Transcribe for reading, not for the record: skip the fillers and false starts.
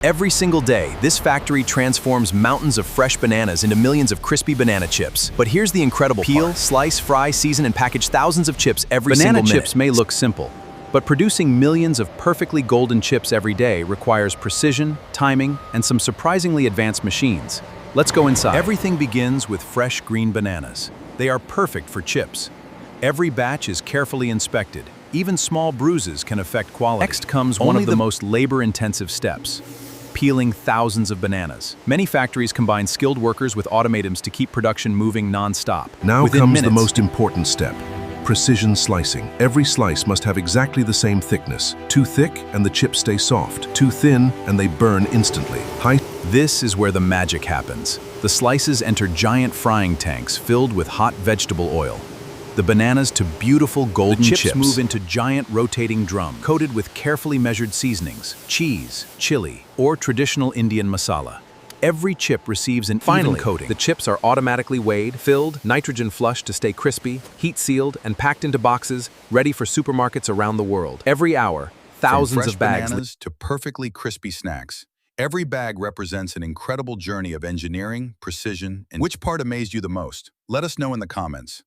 Every single day, this factory transforms mountains of fresh bananas into millions of crispy banana chips. But here's the incredible part. Peel, slice, fry, season, and package thousands of chips every single minute. Banana chips may look simple, but producing millions of perfectly golden chips every day requires precision, timing, and some surprisingly advanced machines. Let's go inside. Everything begins with fresh green bananas. They are perfect for chips. Every batch is carefully inspected. Even small bruises can affect quality. Next comes one of the most labor-intensive steps: peeling thousands of bananas. Many factories combine skilled workers with automatons to keep production moving non-stop. Now comes the most important step: precision slicing. Every slice must have exactly the same thickness. Too thick and the chips stay soft. Too thin and they burn instantly. This is where the magic happens. The slices enter giant frying tanks filled with hot vegetable oil. The bananas to beautiful golden chips. The chips move into giant rotating drums coated with carefully measured seasonings, cheese, chili, or traditional Indian masala. Every chip receives an even coating. The chips are automatically weighed, filled, nitrogen flushed to stay crispy, heat sealed, and packed into boxes, ready for supermarkets around the world. Every hour, thousands of bags. From fresh bananas to perfectly crispy snacks, every bag represents an incredible journey of engineering, precision, and which part amazed you the most? Let us know in the comments.